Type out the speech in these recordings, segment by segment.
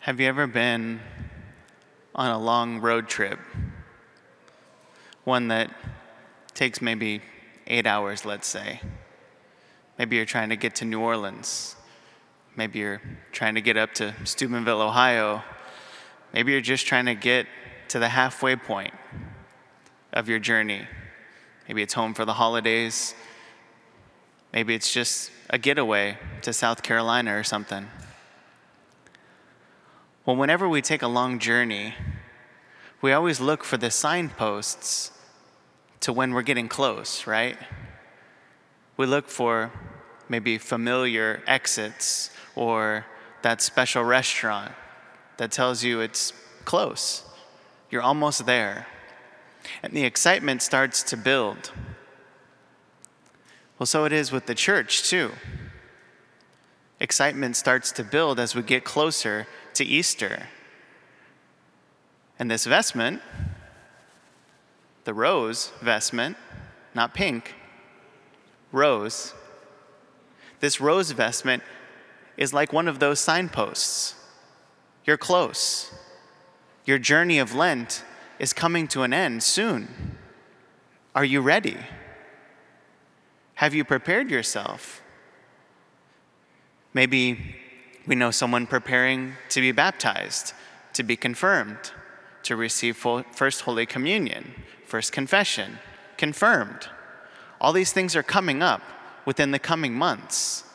Have you ever been on a long road trip? One that takes maybe 8 hours, let's say. Maybe you're trying to get to New Orleans. Maybe you're trying to get up to Steubenville, Ohio. Maybe you're just trying to get to the halfway point of your journey. Maybe it's home for the holidays. Maybe it's just a getaway to South Carolina or something. Well, whenever we take a long journey, we always look for the signposts to when we're getting close, right? We look for maybe familiar exits or that special restaurant that tells you it's close. You're almost there. And the excitement starts to build. Well, so it is with the church, too. Excitement starts to build as we get closer to Easter. And this vestment, the rose vestment, not pink, rose, this rose vestment is like one of those signposts. You're close. Your journey of Lent is coming to an end soon. Are you ready? Have you prepared yourself? Maybe we know someone preparing to be baptized, to be confirmed, to receive First Holy Communion, First Confession, confirmed. All these things are coming up within the coming months.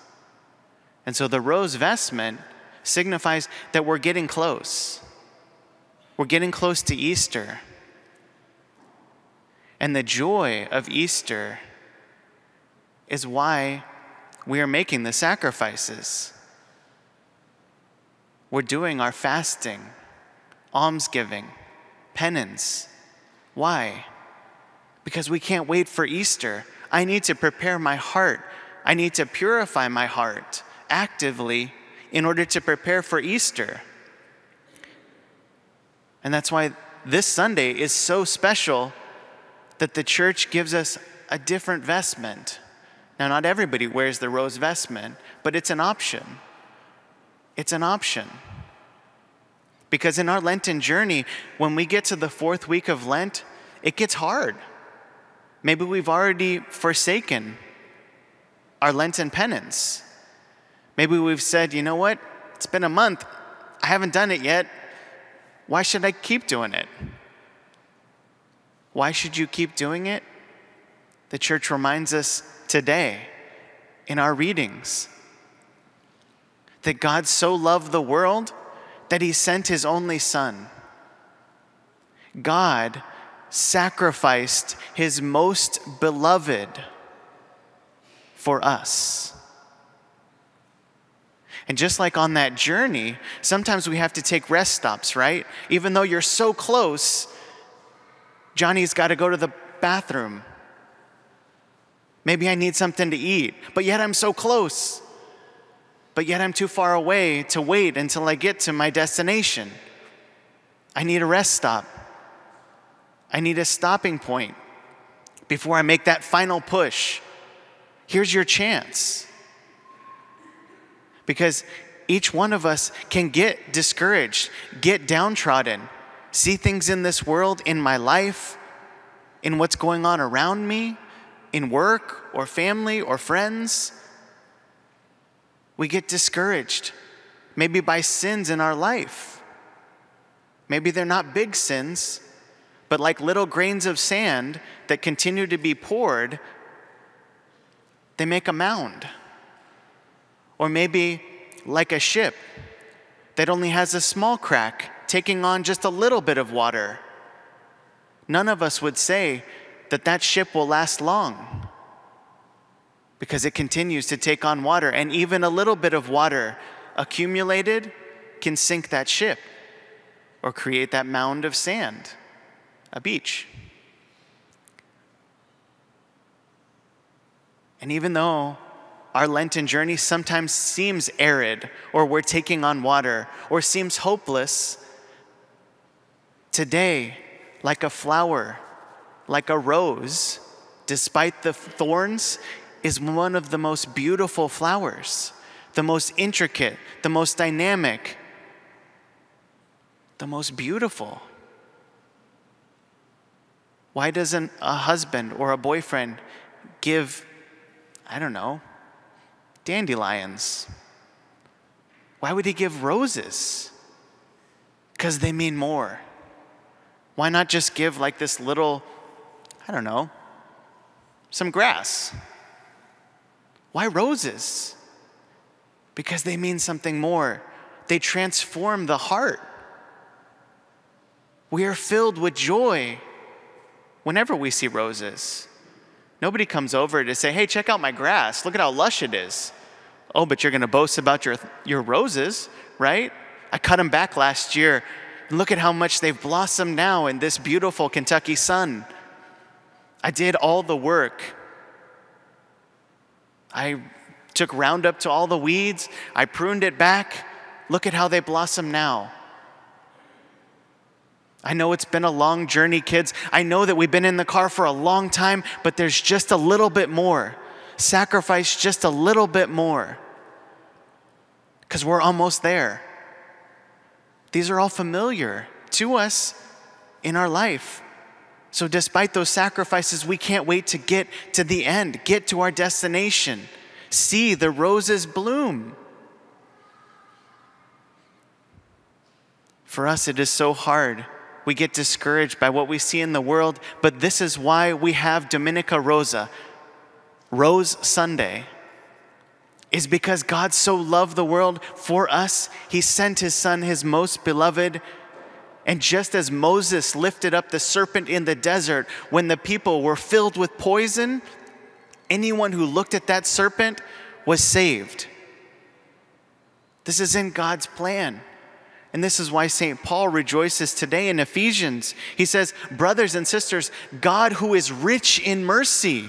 And so the rose vestment signifies that we're getting close. We're getting close to Easter. And the joy of Easter is why we are making the sacrifices. We're doing our fasting, almsgiving, penance. Why? Because we can't wait for Easter. I need to prepare my heart. I need to purify my heart actively in order to prepare for Easter. And that's why this Sunday is so special that the church gives us a different vestment. Now, not everybody wears the rose vestment, but it's an option. It's an option. Because in our Lenten journey, when we get to the fourth week of Lent, it gets hard. Maybe we've already forsaken our Lenten penance. Maybe we've said, you know what? It's been a month. I haven't done it yet. Why should I keep doing it? Why should you keep doing it? The church reminds us today in our readings that God so loved the world that he sent his only Son. God sacrificed his most beloved for us. And just like on that journey, sometimes we have to take rest stops, right? Even though you're so close, Johnny's got to go to the bathroom. Maybe I need something to eat, but yet I'm so close. But yet I'm too far away to wait until I get to my destination. I need a rest stop. I need a stopping point before I make that final push. Here's your chance. Because each one of us can get discouraged, get downtrodden, see things in this world, in my life, in what's going on around me, in work or family or friends. We get discouraged, maybe by sins in our life. Maybe they're not big sins, but like little grains of sand that continue to be poured, they make a mound. Or maybe like a ship that only has a small crack, taking on just a little bit of water. None of us would say that that ship will last long because it continues to take on water, and even a little bit of water accumulated can sink that ship or create that mound of sand, a beach. And even though our Lenten journey sometimes seems arid, or we're taking on water, or seems hopeless, today, like a flower, like a rose, despite the thorns, is one of the most beautiful flowers, the most intricate, the most dynamic, the most beautiful. Why doesn't a husband or a boyfriend give, I don't know, dandelions? Why would he give roses? Because they mean more. Why not just give like this little, I don't know, some grass? Why roses? Because they mean something more. They transform the heart. We are filled with joy whenever we see roses. Nobody comes over to say, hey, check out my grass. Look at how lush it is. Oh, but you're going to boast about your roses, right? I cut them back last year. Look at how much they've blossomed now in this beautiful Kentucky sun. I did all the work. I took Roundup to all the weeds. I pruned it back. Look at how they blossom now. I know it's been a long journey, kids. I know that we've been in the car for a long time, but there's just a little bit more. Sacrifice just a little bit more, because we're almost there. These are all familiar to us in our life. So despite those sacrifices, we can't wait to get to the end, get to our destination, see the roses bloom. For us, it is so hard. We get discouraged by what we see in the world, but this is why we have Dominica Rosa, Rose Sunday, is because God so loved the world. For us, he sent his son, his most beloved. And just as Moses lifted up the serpent in the desert when the people were filled with poison, anyone who looked at that serpent was saved. This is in God's plan. And this is why St. Paul rejoices today in Ephesians. He says, brothers and sisters, God, who is rich in mercy,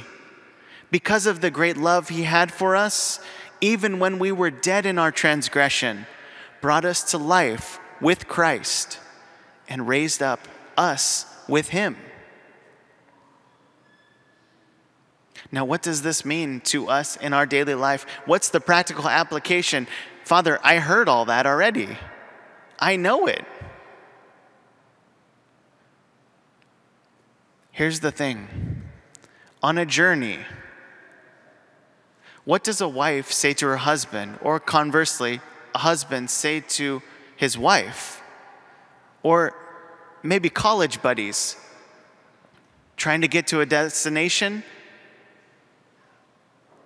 because of the great love he had for us, even when we were dead in our transgression, brought us to life with Christ and raised up us with him. Now, what does this mean to us in our daily life? What's the practical application? Father, I heard all that already. I know it. Here's the thing. On a journey, what does a wife say to her husband? Or conversely, a husband say to his wife? Or maybe college buddies trying to get to a destination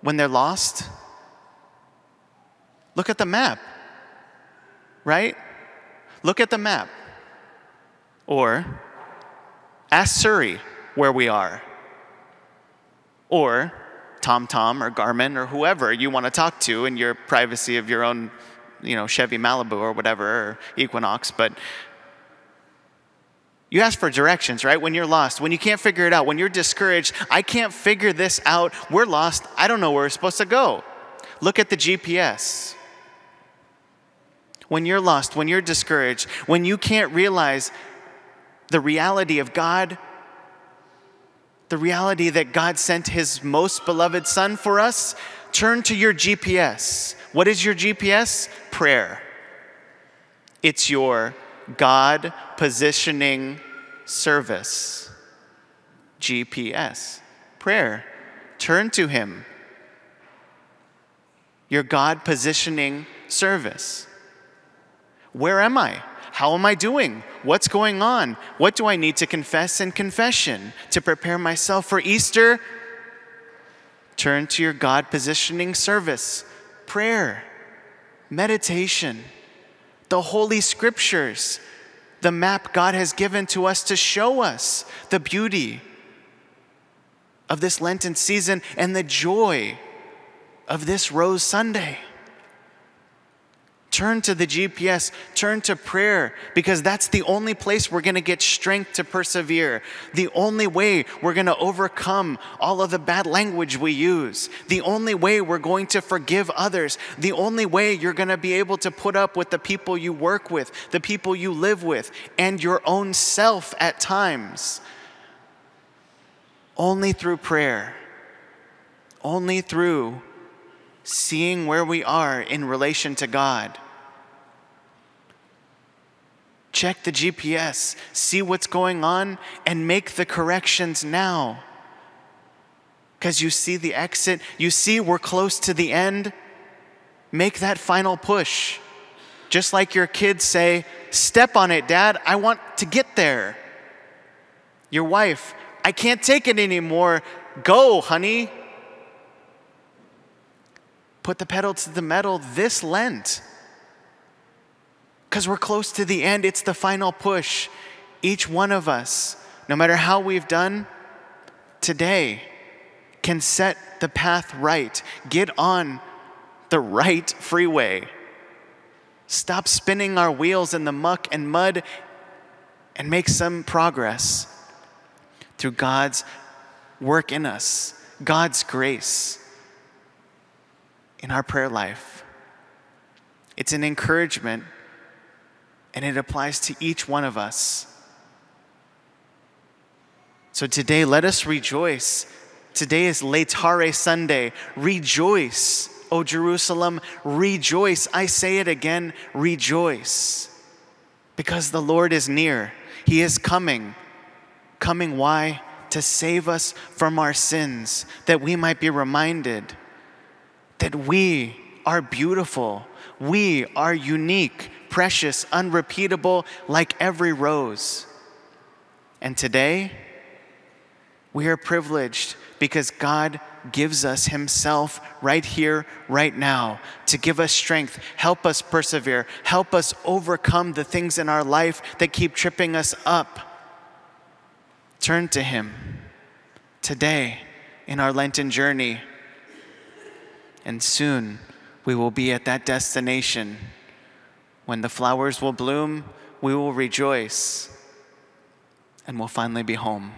when they're lost? Look at the map, right? Look at the map. Or ask Surrey where we are. Or TomTom or Garmin or whoever you want to talk to in your privacy of your own, Chevy Malibu or whatever, or Equinox. But you ask for directions, right? When you're lost, when you can't figure it out, when you're discouraged, I can't figure this out, we're lost, I don't know where we're supposed to go. Look at the GPS. When you're lost, when you're discouraged, when you can't realize the reality of God, the reality that God sent his most beloved son for us, turn to your GPS. What is your GPS? Prayer. It's your God positioning service. GPS. Prayer. Turn to him. Your God positioning service. Where am I? How am I doing? What's going on? What do I need to confess in confession to prepare myself for Easter? Turn to your God positioning service, prayer, meditation, the Holy Scriptures, the map God has given to us to show us the beauty of this Lenten season and the joy of this Rose Sunday. Turn to the GPS, turn to prayer, because that's the only place we're going to get strength to persevere. The only way we're going to overcome all of the bad language we use. The only way we're going to forgive others. The only way you're going to be able to put up with the people you work with, the people you live with, and your own self at times. Only through prayer. Only through seeing where we are in relation to God. check the GPS, see what's going on, and make the corrections now. Because you see the exit, you see we're close to the end. Make that final push. Just like your kids say, step on it, Dad, I want to get there. Your wife, I can't take it anymore. Go, honey. Put the pedal to the metal this Lent. Because we're close to the end, it's the final push. Each one of us, no matter how we've done today, can set the path right. Get on the right freeway. Stop spinning our wheels in the muck and mud and make some progress through God's work in us, God's grace in our prayer life. It's an encouragement, and it applies to each one of us. So today, let us rejoice. Today is Laetare Sunday. Rejoice, O Jerusalem, rejoice. I say it again, rejoice. Because the Lord is near. He is coming. Coming, why? To save us from our sins, that we might be reminded that we are beautiful. We are unique, precious, unrepeatable, like every rose. And today, we are privileged because God gives us himself right here, right now, to give us strength, help us persevere, help us overcome the things in our life that keep tripping us up. Turn to him today in our Lenten journey, and soon we will be at that destination. When the flowers will bloom, we will rejoice, and we'll finally be home.